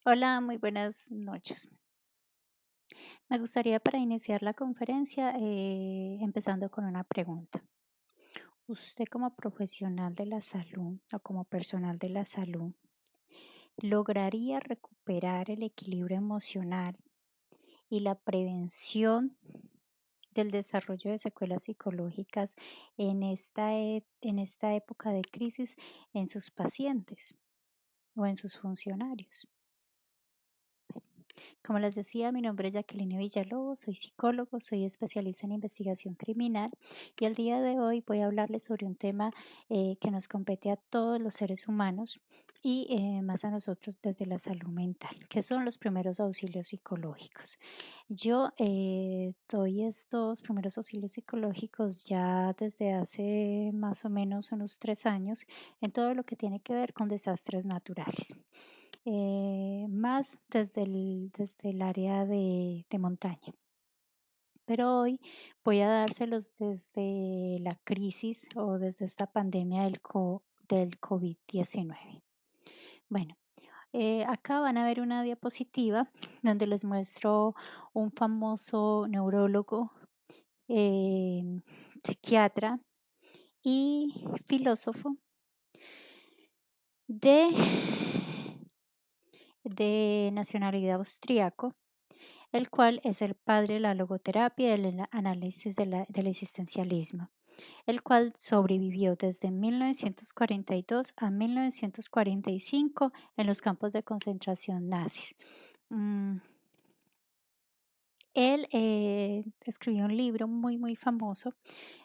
Hola, muy buenas noches. Me gustaría para iniciar la conferencia empezando con una pregunta. ¿Usted como profesional de la salud o como personal de la salud lograría recuperar el equilibrio emocional y la prevención del desarrollo de secuelas psicológicas en esta época de crisis en sus pacientes o en sus funcionarios? Como les decía, mi nombre es Jacqueline Villalobos, soy psicólogo, soy especialista en investigación criminal y el día de hoy voy a hablarles sobre un tema que nos compete a todos los seres humanos y más a nosotros desde la salud mental, que son los primeros auxilios psicológicos. Yo doy estos primeros auxilios psicológicos ya desde hace más o menos unos 3 años en todo lo que tiene que ver con desastres naturales, más desde el área de montaña. Pero hoy voy a dárselos desde la crisis o desde esta pandemia del COVID-19. Bueno, acá van a ver una diapositiva donde les muestro un famoso neurólogo, em, psiquiatra y filósofo de, de nacionalidad austriaco, el cual es el padre de la logoterapia y del análisis del existencialismo, el cual sobrevivió desde 1942 a 1945 en los campos de concentración nazis. Mm, Él escribió un libro muy, muy famoso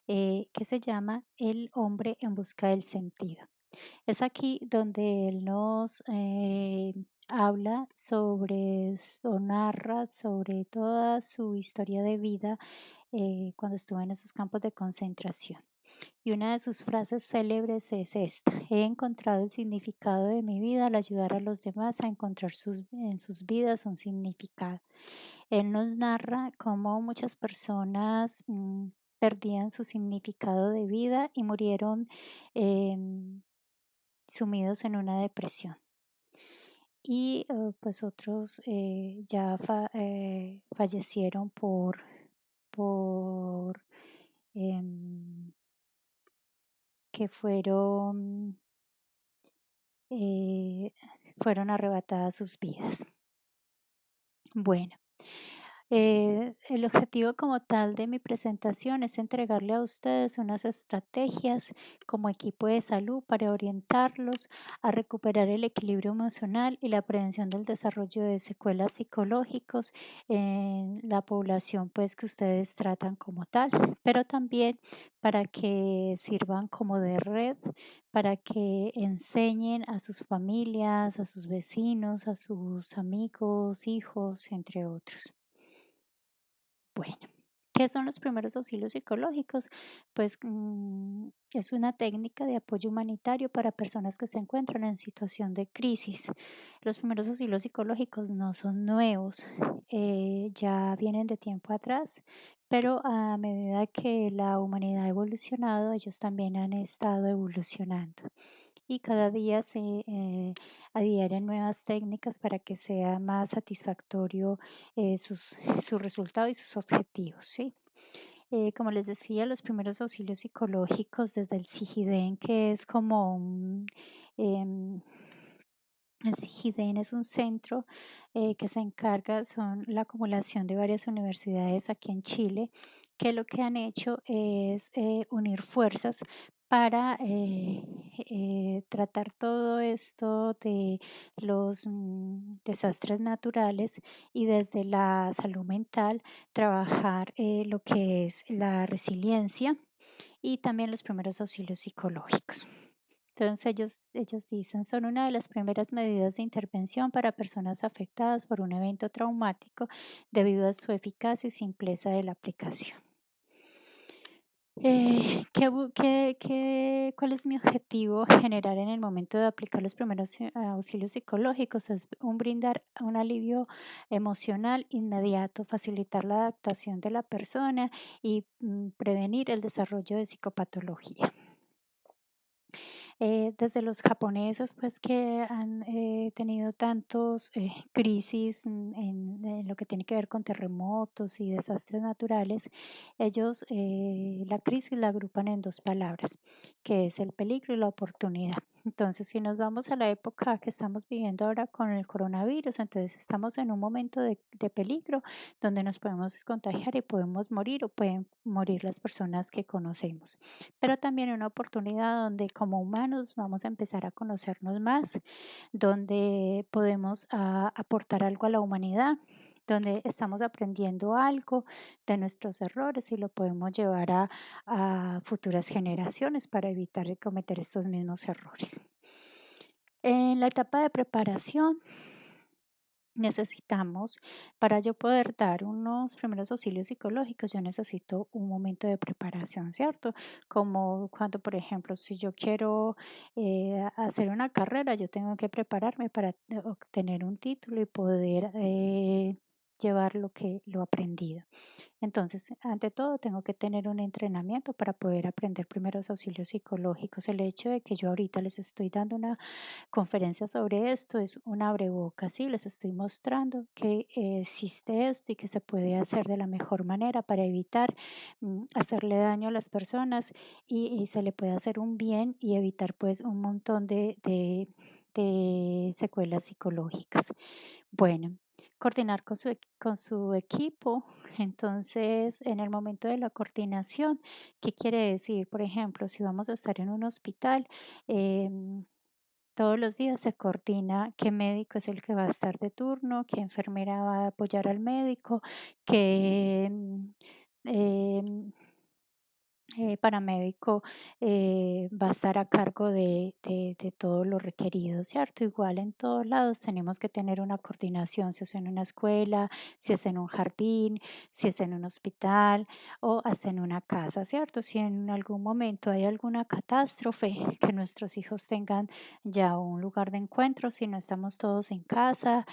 que se llama El hombre en busca del sentido. Es aquí donde él nos habla o narra sobre toda su historia de vida cuando estuvo en esos campos de concentración. Y una de sus frases célebres es esta: he encontrado el significado de mi vida al ayudar a los demás a encontrar en sus vidas un significado. Él nos narra cómo muchas personas perdían su significado de vida y murieron em, sumidos en una depresión. Y pues otros fallecieron por em, que eh, fueron arrebatadas sus vidas. Bueno, el objetivo como tal de mi presentación es entregarle a ustedes unas estrategias como equipo de salud para orientarlos a recuperar el equilibrio emocional y la prevención del desarrollo de secuelas psicológicos en la población pues que ustedes tratan como tal, pero también para que sirvan como de red, para que enseñen a sus familias, a sus vecinos, a sus amigos, hijos, entre otros. Bueno, ¿qué son los primeros auxilios psicológicos? Pues es una técnica de apoyo humanitario para personas que se encuentran en situación de crisis. Los primeros auxilios psicológicos no son nuevos, ya vienen de tiempo atrás, pero a medida que la humanidad ha evolucionado, ellos también han estado evolucionando. Y cada día se adhieren nuevas técnicas para que sea más satisfactorio su resultado y sus objetivos, ¿sí? Como les decía, los primeros auxilios psicológicos desde el SIGIDEN, que es como em, el SIGIDEN es un centro que se encarga, son la acumulación de varias universidades aquí en Chile, que lo que han hecho es unir fuerzas para tratar todo esto de los desastres naturales y desde la salud mental trabajar lo que es la resiliencia y también los primeros auxilios psicológicos. Entonces ellos dicen, son una de las primeras medidas de intervención para personas afectadas por un evento traumático debido a su eficacia y simpleza de la aplicación. ¿Cuál es mi objetivo generar en el momento de aplicar los primeros auxilios psicológicos? Es brindar un alivio emocional inmediato, facilitar la adaptación de la persona y prevenir el desarrollo de psicopatología. desde los japoneses, pues que han tenido tantos crisis en lo que tiene que ver con terremotos y desastres naturales, ellos la crisis la agrupan en dos palabras, que es el peligro y la oportunidad. Entonces, si nos vamos a la época que estamos viviendo ahora con el coronavirus, entonces estamos en un momento de peligro donde nos podemos contagiar y podemos morir o pueden morir las personas que conocemos, pero también una oportunidad donde como humanos vamos a empezar a conocernos más, donde podemos aportar algo a la humanidad, donde estamos aprendiendo algo de nuestros errores y lo podemos llevar a futuras generaciones para evitar cometer estos mismos errores. En la etapa de preparación, necesitamos, para yo poder dar unos primeros auxilios psicológicos, yo necesito un momento de preparación, ¿cierto? Como cuando, por ejemplo, si yo quiero hacer una carrera, yo tengo que prepararme para obtener un título y poder llevar lo aprendido. Entonces, ante todo, tengo que tener un entrenamiento para poder aprender primeros auxilios psicológicos. El hecho de que yo ahorita les estoy dando una conferencia sobre esto es un abrebocas, sí, les estoy mostrando que existe esto y que se puede hacer de la mejor manera para evitar hacerle daño a las personas y se le puede hacer un bien y evitar pues un montón de secuelas psicológicas. Bueno, coordinar con su equipo. Entonces, en el momento de la coordinación, ¿qué quiere decir? Por ejemplo, si vamos a estar en un hospital, em, todos los días se coordina qué médico es el que va a estar de turno, qué enfermera va a apoyar al médico, qué em, paramédico va a estar a cargo de todo lo requerido, ¿cierto? Igual en todos lados tenemos que tener una coordinación, si es en una escuela, si es en un jardín, si es en un hospital o hasta en una casa, ¿cierto? Si en algún momento hay alguna catástrofe, que nuestros hijos tengan ya un lugar de encuentro, si no estamos todos en casa.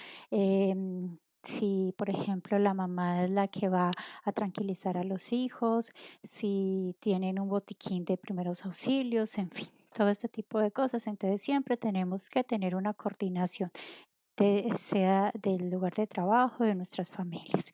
Si, por ejemplo, la mamá es la que va a tranquilizar a los hijos, si tienen un botiquín de primeros auxilios, en fin, todo este tipo de cosas. Entonces siempre tenemos que tener una coordinación sea del lugar de trabajo, de nuestras familias.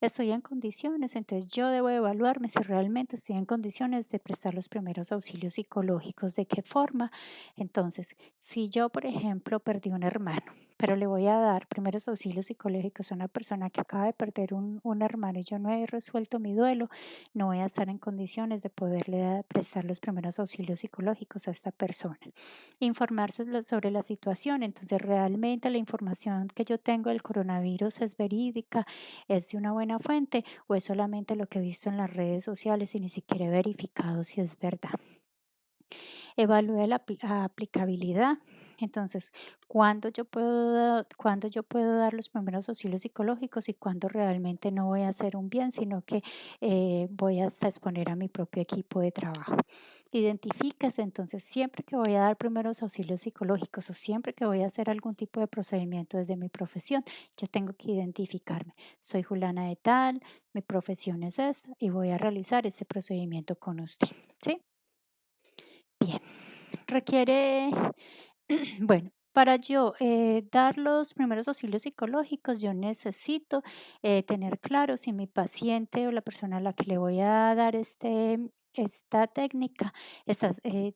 Estoy en condiciones, entonces yo debo evaluarme si realmente estoy en condiciones de prestar los primeros auxilios psicológicos, de qué forma. Entonces, si yo, por ejemplo, perdí un hermano, pero le voy a dar primeros auxilios psicológicos a una persona que acaba de perder un hermano y yo no he resuelto mi duelo, no voy a estar en condiciones de poderle prestar los primeros auxilios psicológicos a esta persona. Informarse sobre la situación. Entonces, realmente la información que yo tengo del coronavirus es verídica, es de una buena fuente o es solamente lo que he visto en las redes sociales y ni siquiera he verificado si es verdad. Evalúe la aplicabilidad. Entonces, cuándo yo puedo dar los primeros auxilios psicológicos y cuándo realmente no voy a hacer un bien, sino que voy hasta exponer a mi propio equipo de trabajo. Identifíquese, entonces, siempre que voy a dar primeros auxilios psicológicos o siempre que voy a hacer algún tipo de procedimiento desde mi profesión, yo tengo que identificarme. Soy Juliana de tal, mi profesión es esta y voy a realizar ese procedimiento con usted. ¿Sí? Bien. Requiere, bueno, para yo dar los primeros auxilios psicológicos, yo necesito tener claro si mi paciente o la persona a la que le voy a dar esta técnica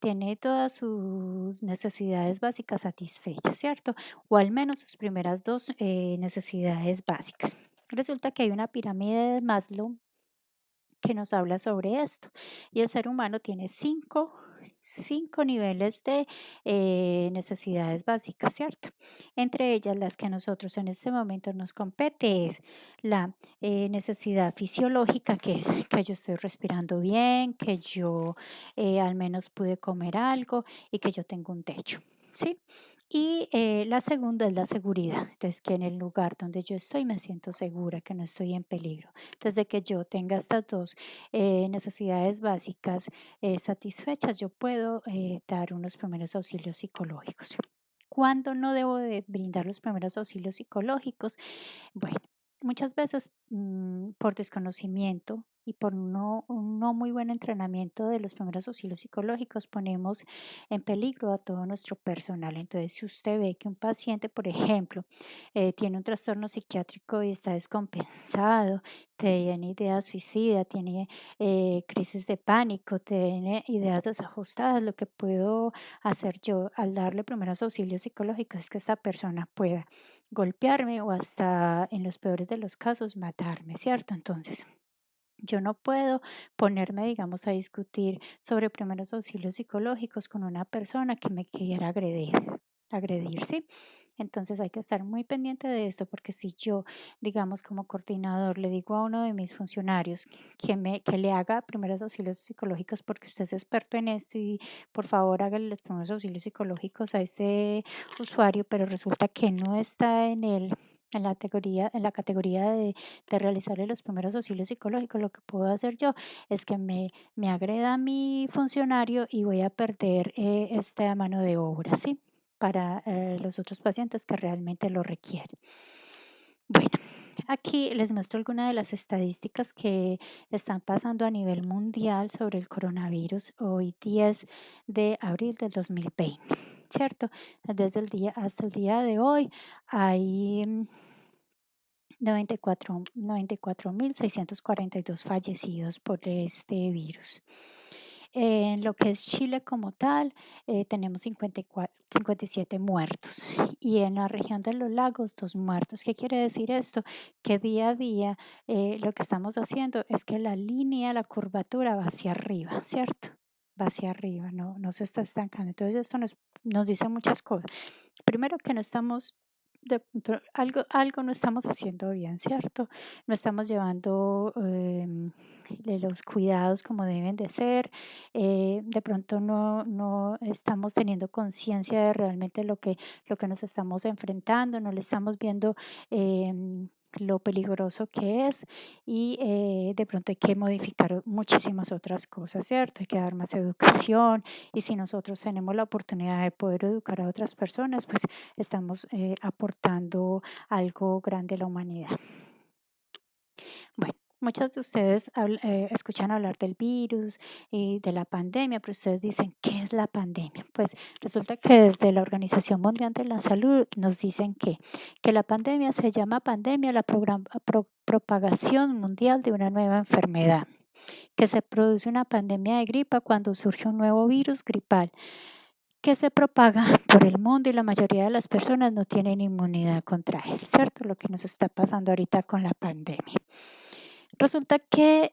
tiene todas sus necesidades básicas satisfechas, ¿cierto? O al menos sus primeras dos necesidades básicas. Resulta que hay una pirámide de Maslow que nos habla sobre esto. Y el ser humano tiene cinco niveles de necesidades básicas, ¿cierto? Entre ellas, las que a nosotros en este momento nos compete es la necesidad fisiológica, que es que yo estoy respirando bien, que yo al menos pude comer algo y que yo tengo un techo, ¿sí? Y la segunda es la seguridad, entonces que en el lugar donde yo estoy me siento segura, que no estoy en peligro. Desde que yo tenga estas dos necesidades básicas satisfechas, yo puedo dar unos primeros auxilios psicológicos. ¿Cuándo no debo de brindar los primeros auxilios psicológicos? Bueno, muchas veces por desconocimiento y por un no muy buen entrenamiento de los primeros auxilios psicológicos ponemos en peligro a todo nuestro personal. Entonces, si usted ve que un paciente, por ejemplo, tiene un trastorno psiquiátrico y está descompensado, tiene ideas suicidas, tiene crisis de pánico, tiene ideas desajustadas, lo que puedo hacer yo al darle primeros auxilios psicológicos es que esta persona pueda golpearme o hasta en los peores de los casos matarme, ¿cierto? Entonces, yo no puedo ponerme, digamos, a discutir sobre primeros auxilios psicológicos con una persona que me quiera agredir, ¿sí? Entonces hay que estar muy pendiente de esto porque si yo, digamos, como coordinador le digo a uno de mis funcionarios que le haga primeros auxilios psicológicos porque usted es experto en esto y por favor hágale los primeros auxilios psicológicos a este usuario, pero resulta que no está en la categoría de realizarle los primeros auxilios psicológicos, lo que puedo hacer yo es que me agreda a mi funcionario y voy a perder esta mano de obra, ¿sí? Para los otros pacientes que realmente lo requieren. Bueno, aquí les muestro algunas de las estadísticas que están pasando a nivel mundial sobre el coronavirus hoy 10 de abril del 2020, ¿cierto? Desde el día hasta el día de hoy hay 94.642 fallecidos por este virus. En lo que es Chile como tal, tenemos 57 muertos y en la región de los lagos, 2 muertos. ¿Qué quiere decir esto? Que día a día lo que estamos haciendo es que la línea, la curvatura va hacia arriba, ¿cierto? Va hacia arriba, no se está estancando. Entonces esto nos dice muchas cosas. Primero que no estamos, algo no estamos haciendo bien, ¿cierto? No estamos llevando los cuidados como deben de ser. De pronto no estamos teniendo conciencia de realmente lo que nos estamos enfrentando, no le estamos viendo lo peligroso que es y de pronto hay que modificar muchísimas otras cosas, ¿cierto? Hay que dar más educación y si nosotros tenemos la oportunidad de poder educar a otras personas, pues estamos aportando algo grande a la humanidad. Bueno, muchos de ustedes escuchan hablar del virus y de la pandemia, pero ustedes dicen, ¿qué es la pandemia? Pues resulta que desde la Organización Mundial de la Salud nos dicen que la pandemia se llama pandemia la propagación mundial de una nueva enfermedad, que se produce una pandemia de gripa cuando surge un nuevo virus gripal que se propaga por el mundo y la mayoría de las personas no tienen inmunidad contra él, ¿cierto? Lo que nos está pasando ahorita con la pandemia. Resulta que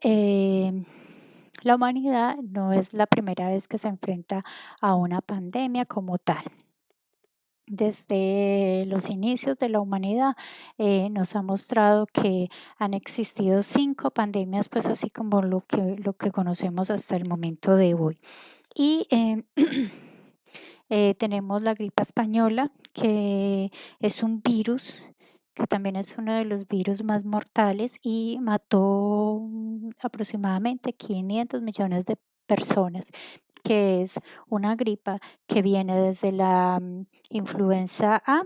la humanidad no es la primera vez que se enfrenta a una pandemia como tal. Desde los inicios de la humanidad nos ha mostrado que han existido 5 pandemias, pues así como lo que conocemos hasta el momento de hoy. Y tenemos la gripa española, que es un virus, que también es uno de los virus más mortales y mató aproximadamente 500 millones de personas, que es una gripa que viene desde la influenza A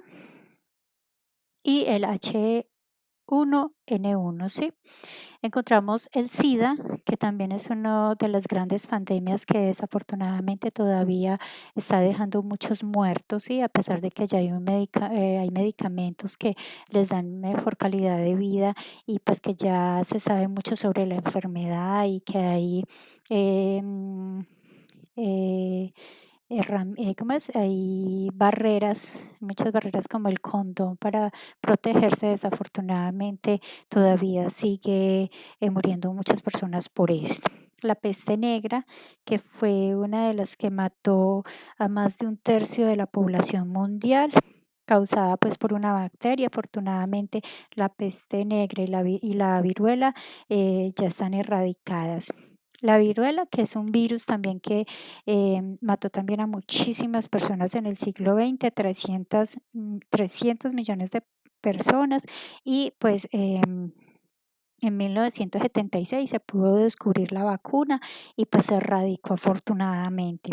y el H1N1, ¿sí? Encontramos el SIDA, que también es una de las grandes pandemias que desafortunadamente todavía está dejando muchos muertos, y a pesar de que ya hay medicamentos que les dan mejor calidad de vida y pues que ya se sabe mucho sobre la enfermedad y que hay eh, ¿cómo es? Hay barreras, muchas barreras como el condón para protegerse. Desafortunadamente, todavía sigue muriendo muchas personas por esto. La peste negra, que fue una de las que mató a más de un tercio de la población mundial, causada pues por una bacteria. Afortunadamente, la peste negra y la viruela ya están erradicadas. La viruela, que es un virus también que mató también a muchísimas personas en el siglo XX, 300 millones de personas y pues En 1976 se pudo descubrir la vacuna y pues se erradicó afortunadamente.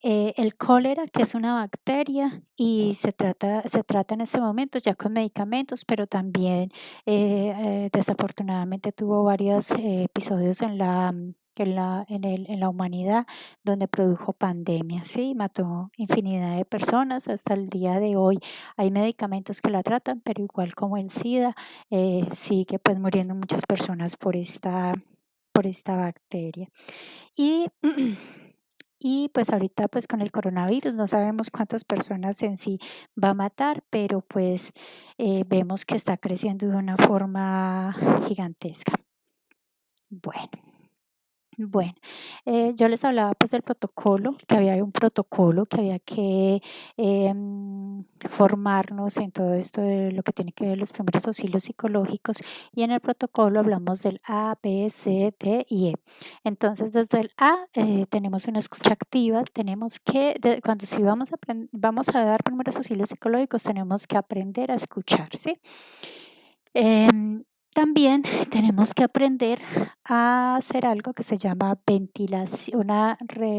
El cólera, que es una bacteria y se trata en este momento ya con medicamentos, pero también desafortunadamente tuvo varios episodios en la humanidad donde produjo pandemia, sí, mató infinidad de personas. Hasta el día de hoy hay medicamentos que la tratan, pero igual como el SIDA, sigue pues muriendo muchas personas por esta bacteria. Y Y pues ahorita pues con el coronavirus no sabemos cuántas personas en sí va a matar, pero pues vemos que está creciendo de una forma gigantesca. Bueno. Bueno, yo les hablaba pues del protocolo, que había un protocolo, que había que formarnos en todo esto de lo que tiene que ver los primeros auxilios psicológicos, y en el protocolo hablamos del A, B, C, D y E. Entonces desde el A tenemos una escucha activa, tenemos que, cuando si vamos a dar primeros auxilios psicológicos, tenemos que aprender a escuchar, ¿sí? Em, También tenemos que aprender a hacer algo que se llama ventilación,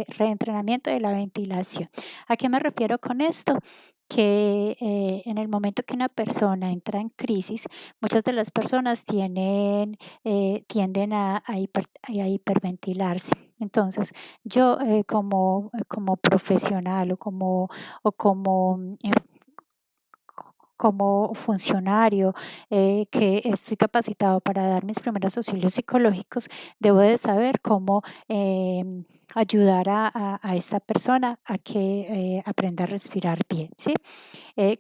reentrenamiento de la ventilación. ¿A qué me refiero con esto? Que en el momento que una persona entra en crisis, muchas de las personas tienden a hiperventilarse. Entonces, yo como profesional o como funcionario que estoy capacitado para dar mis primeros auxilios psicológicos, debo de saber cómo ayudar a esta persona a que aprenda a respirar bien, ¿sí?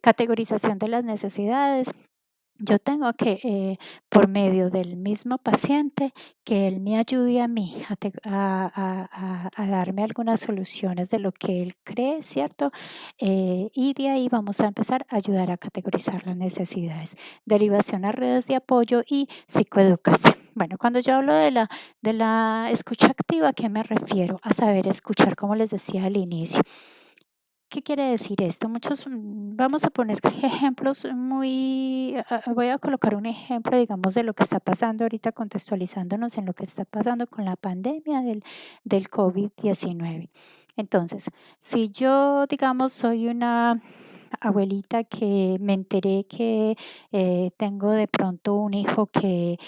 Categorización de las necesidades. Yo tengo que, por medio del mismo paciente, que él me ayude a mí a darme algunas soluciones de lo que él cree, ¿cierto? Y de ahí vamos a empezar a ayudar a categorizar las necesidades. Derivación a redes de apoyo y psicoeducación. Bueno, cuando yo hablo de la escucha activa, ¿a qué me refiero? A saber escuchar, como les decía al inicio. ¿Qué quiere decir esto? Vamos a poner ejemplos voy a colocar un ejemplo, digamos, de lo que está pasando ahorita, contextualizándonos en lo que está pasando con la pandemia del COVID-19. Entonces, si yo, digamos, soy una abuelita que me enteré que tengo de pronto un hijo que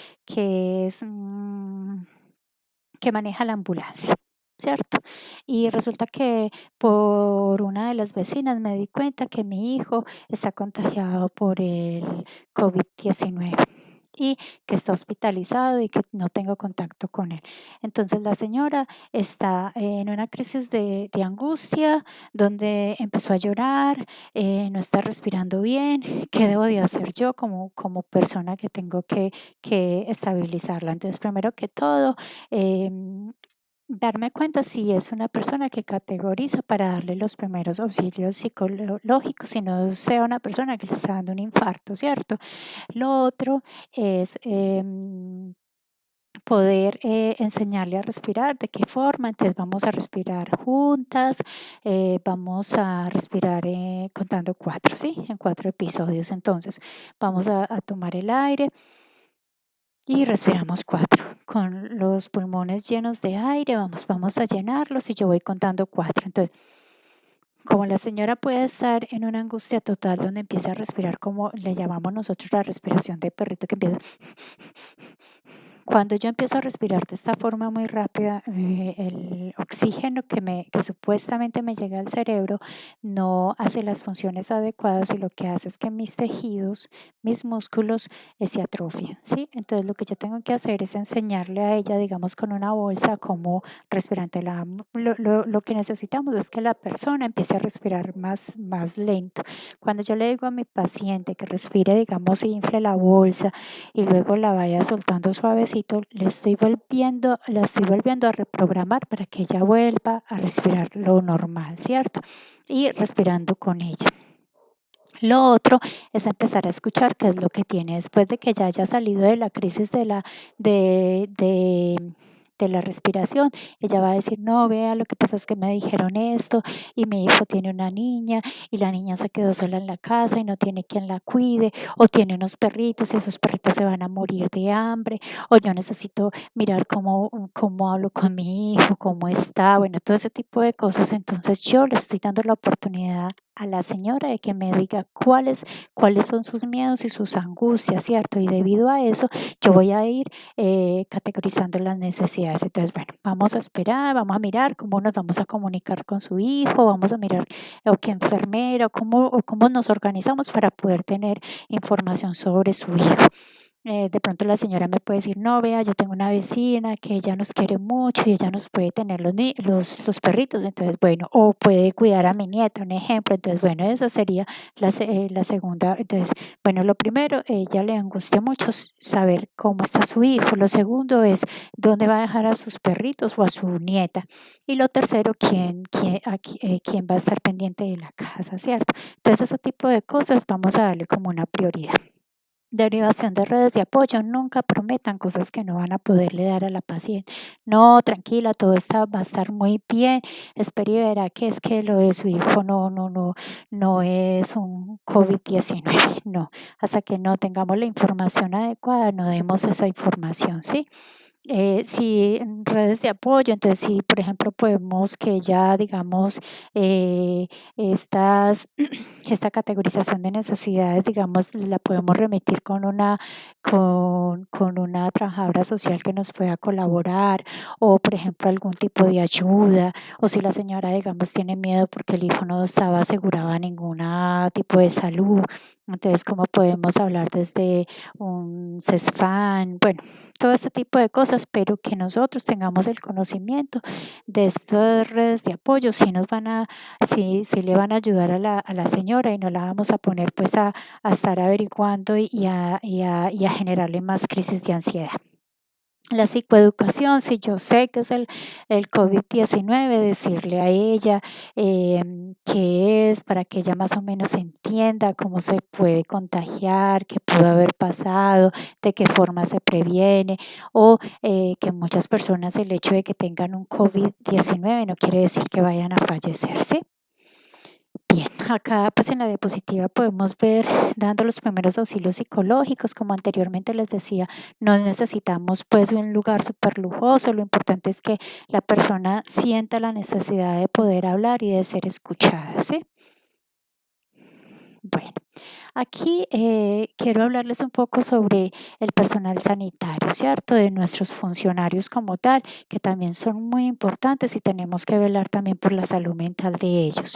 maneja la ambulancia, ¿cierto? Y resulta que por una de las vecinas me di cuenta que mi hijo está contagiado por el COVID-19 y que está hospitalizado y que no tengo contacto con él. Entonces la señora está en una crisis de angustia, donde empezó a llorar, no está respirando bien. ¿Qué debo de hacer yo como persona que tengo que estabilizarla? Entonces, primero que todo, em, darme cuenta si es una persona que categoriza para darle los primeros auxilios psicológicos, si no sea una persona que le está dando un infarto, ¿cierto? Lo otro es poder enseñarle a respirar. ¿De qué forma? Entonces vamos a respirar juntas, vamos a respirar contando cuatro, ¿sí? En 4 episodios. Entonces vamos a tomar el aire y respiramos 4. Con los pulmones llenos de aire, vamos a llenarlos y yo voy contando 4. Entonces, como la señora puede estar en una angustia total donde empieza a respirar como le llamamos nosotros la respiración de perrito que empieza. Cuando yo empiezo a respirar de esta forma muy rápida, el oxígeno que supuestamente me llega al cerebro no hace las funciones adecuadas, y lo que hace es que mis tejidos, mis músculos se atrofian, ¿sí? Entonces lo que yo tengo que hacer es enseñarle a ella, digamos, con una bolsa cómo respirar. Entonces, lo que necesitamos es que la persona empiece a respirar más lento. Cuando yo le digo a mi paciente que respire, digamos, infle la bolsa y luego la vaya soltando suavecito, la estoy volviendo a reprogramar para que ella vuelva a respirar lo normal, ¿cierto? Y respirando con ella. Lo otro es empezar a escuchar qué es lo que tiene después de que ya haya salido de la crisis de de la respiración. Ella va a decir, no, vea, lo que pasa es que me dijeron esto y mi hijo tiene una niña y la niña se quedó sola en la casa y no tiene quien la cuide, o tiene unos perritos y esos perritos se van a morir de hambre, o yo necesito mirar cómo hablo con mi hijo, cómo está, bueno, todo ese tipo de cosas. Entonces yo le estoy dando la oportunidad a la señora de que me diga cuáles son sus miedos y sus angustias, ¿cierto? Y debido a eso, yo voy a ir categorizando las necesidades. Entonces, bueno, vamos a esperar, vamos a mirar cómo nos vamos a comunicar con su hijo, vamos a mirar o qué enfermera o cómo nos organizamos para poder tener información sobre su hijo. De pronto la señora me puede decir, no, vea, yo tengo una vecina que ella nos quiere mucho y ella nos puede tener los perritos, entonces, bueno, o puede cuidar a mi nieta, un ejemplo, entonces, bueno, esa sería la segunda. Entonces, bueno, lo primero, ella le angustia mucho saber cómo está su hijo. Lo segundo es dónde va a dejar a sus perritos o a su nieta. Y lo tercero, quién va a estar pendiente de la casa, ¿cierto? Entonces, ese tipo de cosas vamos a darle como una prioridad. Derivación de redes de apoyo, nunca prometan cosas que no van a poderle dar a la paciente. No, tranquila, todo va a estar muy bien. Espere y verá que es que lo de su hijo no es un COVID-19. No, hasta que no tengamos la información adecuada, no demos esa información, ¿sí? Si en redes de apoyo, entonces si por ejemplo podemos que ya digamos eh, estas, esta categorización de necesidades, digamos, la podemos remitir con una trabajadora social que nos pueda colaborar, o por ejemplo algún tipo de ayuda, o si la señora digamos tiene miedo porque el hijo no estaba asegurado a ningún tipo de salud, entonces cómo podemos hablar desde un CESFAN, bueno, todo este tipo de cosas, pero que nosotros tengamos el conocimiento de estas redes de apoyo, si le van a ayudar a la señora y no la vamos a poner pues a estar averiguando y a generarle más crisis de ansiedad. La psicoeducación, si yo sé que es el COVID-19, decirle a ella qué es, para que ella más o menos entienda cómo se puede contagiar, qué pudo haber pasado, de qué forma se previene, o que muchas personas el hecho de que tengan un COVID-19 no quiere decir que vayan a fallecer, ¿sí? Bien, acá pues en la diapositiva podemos ver dando los primeros auxilios psicológicos, como anteriormente les decía, no necesitamos pues un lugar súper lujoso, lo importante es que la persona sienta la necesidad de poder hablar y de ser escuchada, ¿sí? Bueno, aquí quiero hablarles un poco sobre el personal sanitario, ¿cierto? De nuestros funcionarios como tal, que también son muy importantes y tenemos que velar también por la salud mental de ellos,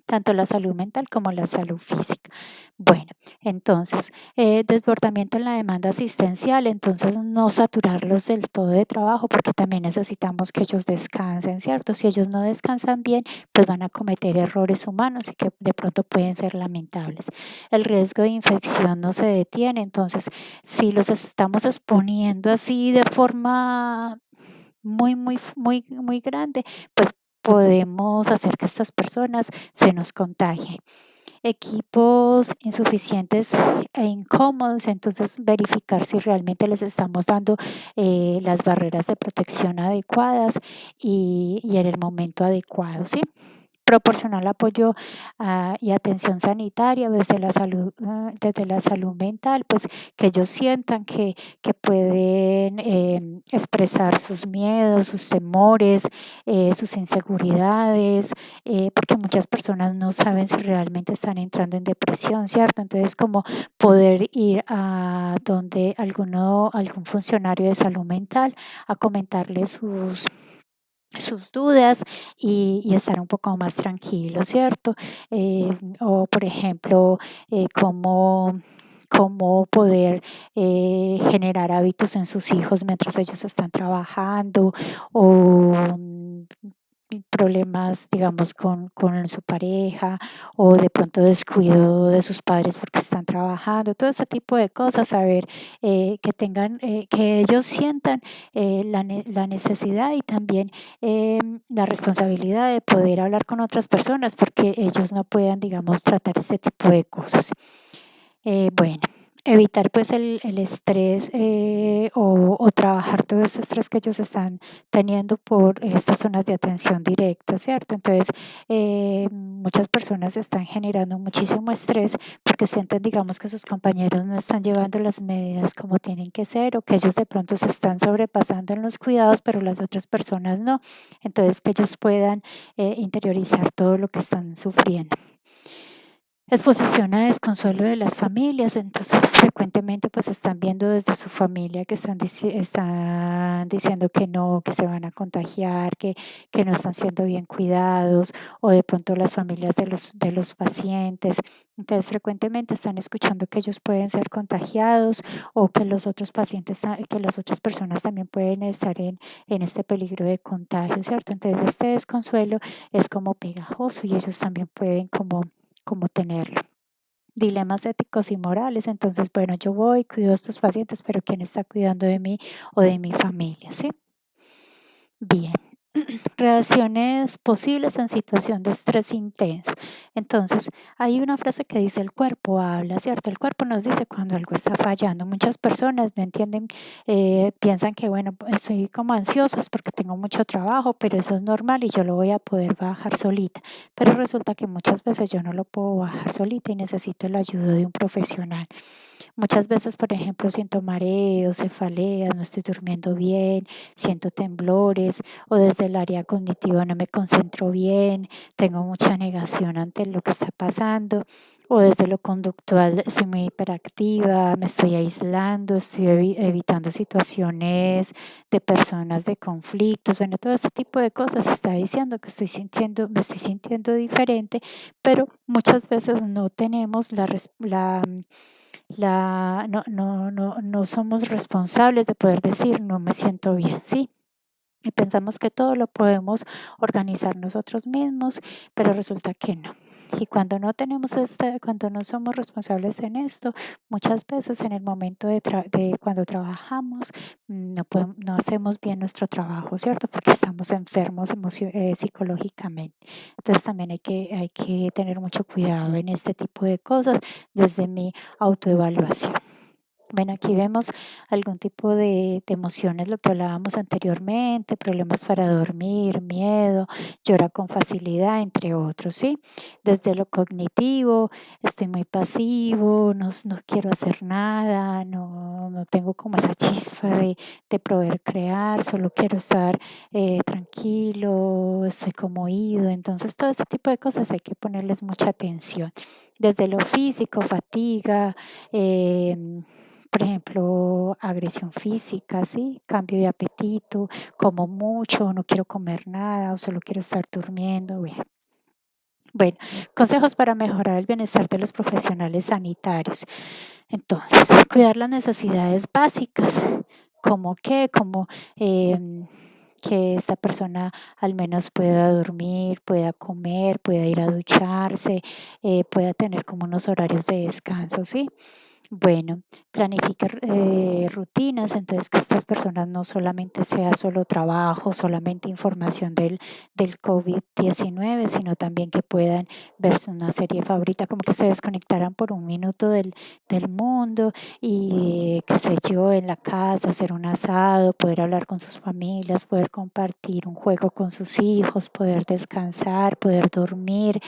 tanto la salud mental como la salud física. Bueno, entonces, desbordamiento en la demanda asistencial, entonces no saturarlos del todo de trabajo porque también necesitamos que ellos descansen, ¿cierto? Si ellos no descansan bien, pues van a cometer errores humanos y que de pronto pueden ser lamentables. El riesgo de infección no se detiene, entonces, si los estamos exponiendo así de forma muy grande, pues podemos hacer que estas personas se nos contagien. Equipos insuficientes e incómodos, entonces verificar si realmente les estamos dando las barreras de protección adecuadas y en el momento adecuado, ¿sí? Proporcionar apoyo y atención sanitaria desde la salud mental, pues que ellos sientan que pueden expresar sus miedos, sus temores, sus inseguridades, porque muchas personas no saben si realmente están entrando en depresión, ¿cierto? Entonces, como poder ir a donde algún funcionario de salud mental a comentarle sus dudas y estar un poco más tranquilo, ¿cierto? O por ejemplo, cómo poder generar hábitos en sus hijos mientras ellos están trabajando o problemas, digamos, con su pareja o de pronto descuido de sus padres porque están trabajando, todo ese tipo de cosas, saber que ellos sientan la necesidad y también la responsabilidad de poder hablar con otras personas porque ellos no puedan, digamos, tratar este tipo de cosas. Bueno, evitar pues el estrés o trabajar todo ese estrés que ellos están teniendo por estas zonas de atención directa, ¿cierto? Entonces, muchas personas están generando muchísimo estrés porque sienten, digamos, que sus compañeros no están llevando las medidas como tienen que ser o que ellos de pronto se están sobrepasando en los cuidados, pero las otras personas no. Entonces, que ellos puedan interiorizar todo lo que están sufriendo. Exposición a desconsuelo de las familias, entonces frecuentemente pues están viendo desde su familia que están diciendo que no, que se van a contagiar, que no están siendo bien cuidados, o de pronto las familias de los pacientes. Entonces frecuentemente están escuchando que ellos pueden ser contagiados o que los otros pacientes, que las otras personas también pueden estar en este peligro de contagio, ¿cierto? Entonces este desconsuelo es como pegajoso y ellos también pueden como tener dilemas éticos y morales. Entonces, bueno, yo voy, cuido a estos pacientes, pero ¿quién está cuidando de mí o de mi familia? ¿Sí? Bien. Reacciones posibles en situación de estrés intenso. Entonces, hay una frase que dice el cuerpo habla, ¿cierto? El cuerpo nos dice cuando algo está fallando. Muchas personas no entienden, piensan que, bueno, pues, estoy como ansiosas porque tengo mucho trabajo, pero eso es normal y yo lo voy a poder bajar solita. Pero resulta que muchas veces yo no lo puedo bajar solita y necesito la ayuda de un profesional. Muchas veces, por ejemplo, siento mareos, cefaleas, no estoy durmiendo bien, siento temblores o desde el área cognitiva no me concentro bien, tengo mucha negación ante lo que está pasando o desde lo conductual soy muy hiperactiva, me estoy aislando, estoy evitando situaciones de personas de conflictos, bueno, todo ese tipo de cosas está diciendo que me estoy sintiendo diferente, pero muchas veces no tenemos no somos responsables de poder decir no me siento bien, ¿sí? Y pensamos que todo lo podemos organizar nosotros mismos, pero resulta que no. Y cuando no tenemos cuando no somos responsables en esto, muchas veces en el momento de cuando trabajamos, no hacemos bien nuestro trabajo, ¿cierto? Porque estamos enfermos psicológicamente. Entonces también hay que tener mucho cuidado en este tipo de cosas desde mi autoevaluación. Bueno, aquí vemos algún tipo de emociones, lo que hablábamos anteriormente, problemas para dormir, miedo, llora con facilidad, entre otros, ¿sí? Desde lo cognitivo, estoy muy pasivo, no quiero hacer nada, no tengo como esa chispa de poder crear, solo quiero estar tranquilo, estoy como oído, entonces todo ese tipo de cosas hay que ponerles mucha atención. Desde lo físico, fatiga, em, por ejemplo, agresión física, ¿sí? Cambio de apetito, como mucho, no quiero comer nada o solo quiero estar durmiendo. Bueno, consejos para mejorar el bienestar de los profesionales sanitarios. Entonces, cuidar las necesidades básicas, como que, como que esta persona al menos pueda dormir, pueda comer, pueda ir a ducharse, pueda tener como unos horarios de descanso, ¿sí? Bueno, planificar rutinas, entonces que estas personas no solamente sea solo trabajo, solamente información del COVID-19, sino también que puedan verse una serie favorita, como que se desconectaran por un minuto del mundo y qué sé yo, en la casa, hacer un asado, poder hablar con sus familias, poder compartir un juego con sus hijos, poder descansar, poder dormir.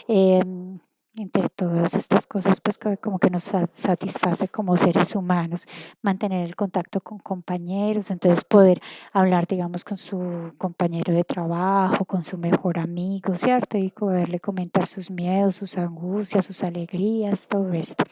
em, Entre todas estas cosas, pues como que nos satisface como seres humanos, mantener el contacto con compañeros, entonces poder hablar, digamos, con su compañero de trabajo, con su mejor amigo, ¿cierto? Y poderle comentar sus miedos, sus angustias, sus alegrías, todo esto.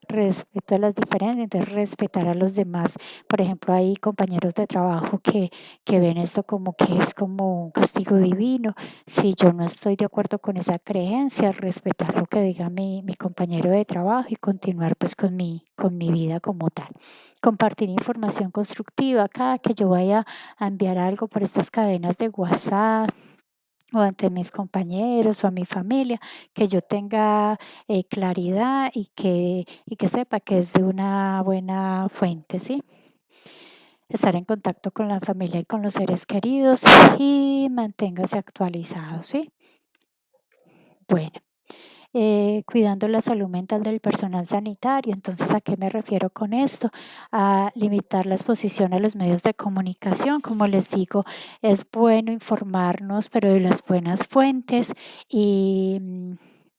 Respeto a las diferencias, entonces respetar a los demás. Por ejemplo, hay compañeros de trabajo que ven esto como que es como un castigo divino. Si yo no estoy de acuerdo con esa creencia, respetar lo que diga mi compañero de trabajo y continuar pues con mi vida como tal. Compartir información constructiva. Cada que yo vaya a enviar algo por estas cadenas de WhatsApp o ante mis compañeros o a mi familia, que yo tenga claridad y que sepa que es de una buena fuente, ¿sí? Estar en contacto con la familia y con los seres queridos y manténgase actualizado, ¿sí? Bueno. cuidando la salud mental del personal sanitario. Entonces, ¿a qué me refiero con esto? A limitar la exposición a los medios de comunicación. Como les digo, es bueno informarnos, pero de las buenas fuentes y...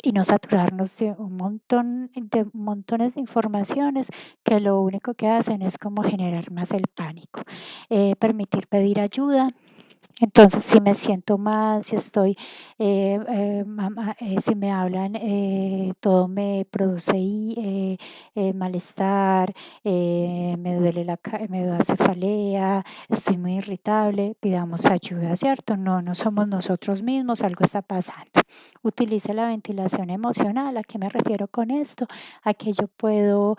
y no saturarnos de un montón de montones de informaciones que lo único que hacen es como generar más el pánico. Permitir pedir ayuda. Entonces, si me siento mal, si estoy, si me hablan, todo me produce malestar, me duele me da cefalea, estoy muy irritable, pidamos ayuda, ¿cierto? No, no somos nosotros mismos, algo está pasando. Utilice la ventilación emocional. ¿A qué me refiero con esto? A que yo puedo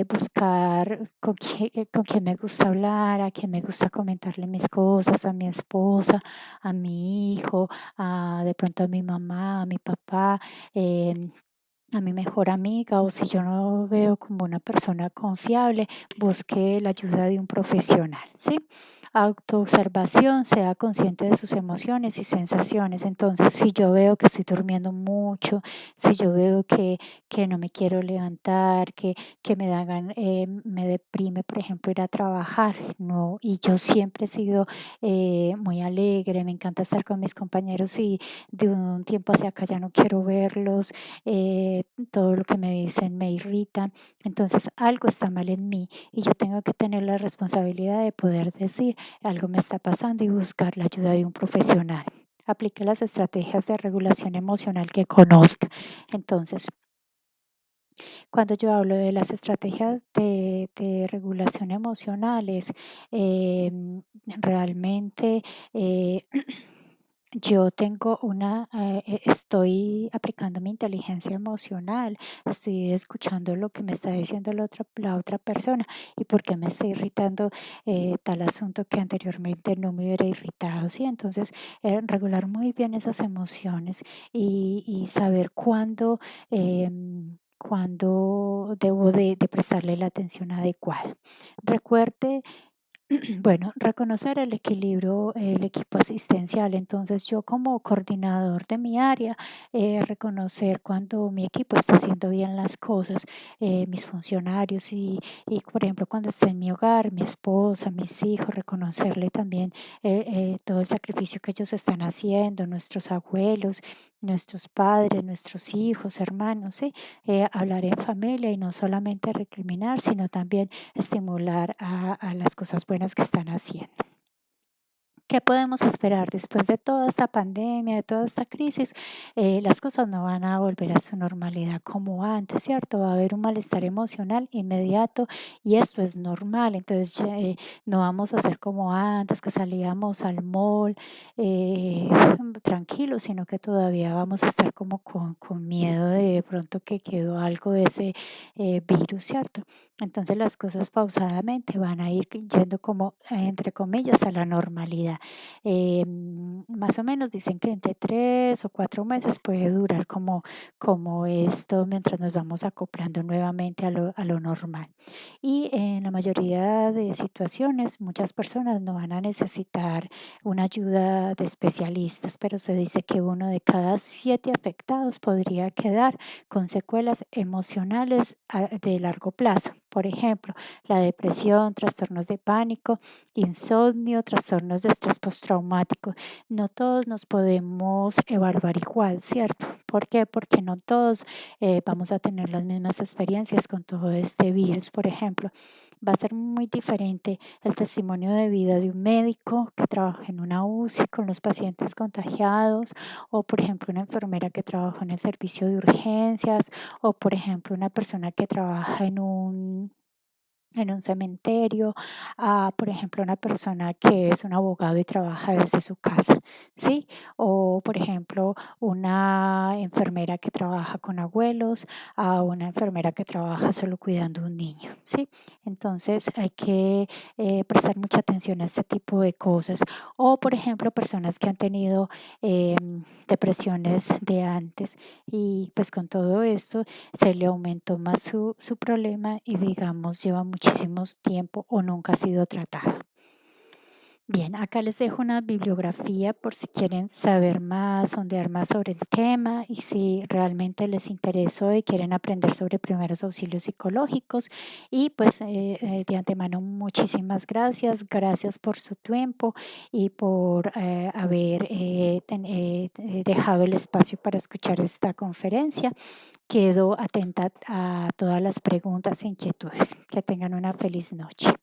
buscar con quién me gusta hablar, a quién me gusta comentarle mis cosas, a mi esposa, a mi hijo, de pronto a mi mamá, a mi papá. em, a mi mejor amiga, o si yo no veo como una persona confiable, busque la ayuda de un profesional, ¿sí? Autoobservación, sea consciente de sus emociones y sensaciones. Entonces, si yo veo que estoy durmiendo mucho, si yo veo que no me quiero levantar, que me deprime, por ejemplo, ir a trabajar, no, y yo siempre he sido muy alegre, me encanta estar con mis compañeros y de un tiempo hacia acá ya no quiero verlos, eh, todo lo que me dicen me irrita, entonces algo está mal en mí y yo tengo que tener la responsabilidad de poder decir algo me está pasando y buscar la ayuda de un profesional. Aplique las estrategias de regulación emocional que conozca. Entonces, cuando yo hablo de las estrategias de regulación emocionales, realmente eh, yo tengo estoy aplicando mi inteligencia emocional, estoy escuchando lo que me está diciendo la otra persona y por qué me está irritando tal asunto que anteriormente no me hubiera irritado, ¿sí? Entonces, regular muy bien esas emociones y saber cuándo debo de prestarle la atención adecuada. Recuerde bueno, reconocer el equilibrio, el equipo asistencial. Entonces, yo como coordinador de mi área, reconocer cuando mi equipo está haciendo bien las cosas, mis funcionarios por ejemplo, cuando esté en mi hogar, mi esposa, mis hijos, reconocerle también todo el sacrificio que ellos están haciendo, nuestros abuelos, nuestros padres, nuestros hijos, hermanos, ¿sí? Hablar en familia y no solamente recriminar, sino también estimular a las cosas buenas que están haciendo. ¿Qué podemos esperar después de toda esta pandemia, de toda esta crisis? Las cosas no van a volver a su normalidad como antes, ¿cierto? Va a haber un malestar emocional inmediato y esto es normal. Entonces no vamos a hacer como antes, que salíamos al mall tranquilos, sino que todavía vamos a estar como con miedo de pronto que quedó algo de ese virus, ¿cierto? Entonces las cosas pausadamente van a ir yendo como, entre comillas, a la normalidad. Más o menos dicen que entre 3 o 4 meses puede durar como esto mientras nos vamos acoplando nuevamente a lo normal. Y en la mayoría de situaciones, muchas personas no van a necesitar una ayuda de especialistas, pero se dice que 1 de cada 7 afectados podría quedar con secuelas emocionales de largo plazo. Por ejemplo, la depresión, trastornos de pánico, insomnio, trastornos de estrés postraumático. No todos nos podemos evaluar igual, ¿cierto? ¿Por qué? Porque no todos vamos a tener las mismas experiencias con todo este virus. Por ejemplo, va a ser muy diferente el testimonio de vida de un médico que trabaja en una UCI con los pacientes contagiados, o por ejemplo una enfermera que trabaja en el servicio de urgencias, o por ejemplo una persona que trabaja en un cementerio, por ejemplo, una persona que es un abogado y trabaja desde su casa, ¿sí? O, por ejemplo, una enfermera que trabaja con abuelos, a una enfermera que trabaja solo cuidando un niño, ¿sí? Entonces hay que prestar mucha atención a este tipo de cosas. O, por ejemplo, personas que han tenido depresiones de antes y pues con todo esto se le aumentó más su problema y digamos lleva muchísimo tiempo o nunca ha sido tratado. Bien, acá les dejo una bibliografía por si quieren saber más, sondear más sobre el tema y si realmente les interesó y quieren aprender sobre primeros auxilios psicológicos. Y pues de antemano muchísimas gracias, gracias por su tiempo y por haber dejado el espacio para escuchar esta conferencia. Quedo atenta a todas las preguntas e inquietudes. Que tengan una feliz noche.